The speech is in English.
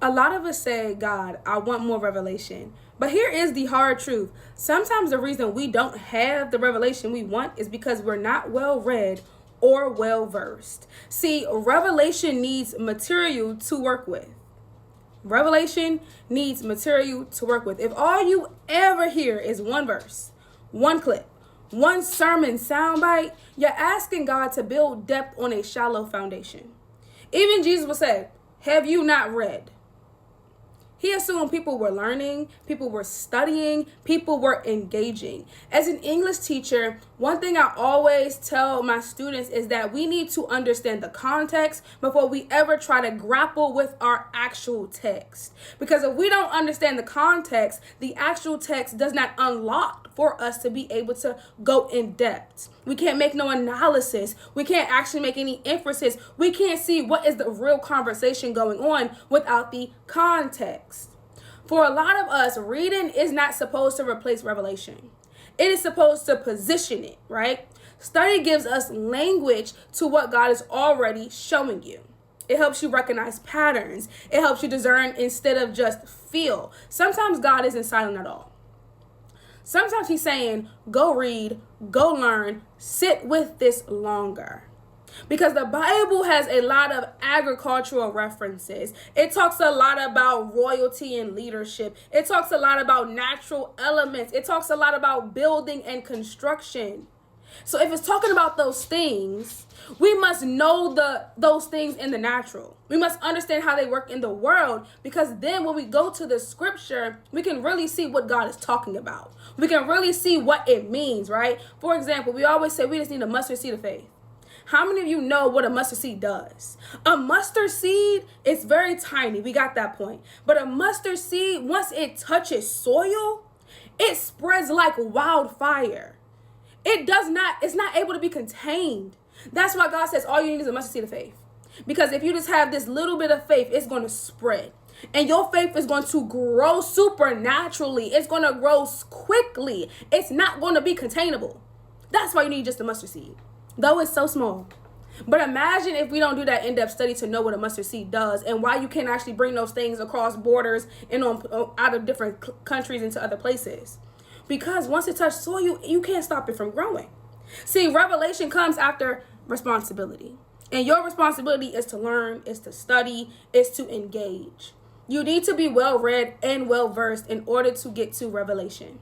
A lot of us say, God, I want more revelation. But here is the hard truth. Sometimes the reason we don't have the revelation we want is because we're not well read or well versed. See, revelation needs material to work with. Revelation needs material to work with. If all you ever hear is one verse, one clip, one sermon soundbite, you're asking God to build depth on a shallow foundation. Even Jesus would say, have you not read? He assumed people were learning, people were studying, people were engaging. As an English teacher, one thing I always tell my students is that we need to understand the context before we ever try to grapple with our actual text. Because if we don't understand the context, the actual text does not unlock for us to be able to go in depth. We can't make no analysis. We can't actually make any inferences. We can't see what is the real conversation going on without the context. For a lot of us, reading is not supposed to replace revelation. It is supposed to position it, right? Study gives us language to what God is already showing you. It helps you recognize patterns. It helps you discern instead of just feel. Sometimes God isn't silent at all. Sometimes he's saying, go read, go learn, sit with this longer. Because the Bible has a lot of agricultural references. It talks a lot about royalty and leadership. It talks a lot about natural elements. It talks a lot about building and construction. So if it's talking about those things, we must know those things in the natural. We must understand how they work in the world, because then when we go to the scripture, we can really see what God is talking about. We can really see what it means, right? For example, we always say we just need a mustard seed of faith. How many of you know what a mustard seed does? A mustard seed is very tiny. We got that point. But a mustard seed, once it touches soil, it spreads like wildfire. It's not able to be contained. That's why God says all you need is a mustard seed of faith. Because if you just have this little bit of faith, it's going to spread. And your faith is going to grow supernaturally. It's going to grow quickly. It's not going to be containable. That's why you need just a mustard seed, though it's so small. But imagine if we don't do that in-depth study to know what a mustard seed does and why you can actually bring those things across borders and out of different countries into other places. Because once it touches soil, you can't stop it from growing. See, revelation comes after responsibility. And your responsibility is to learn, is to study, is to engage. You need to be well read and well versed in order to get to revelation.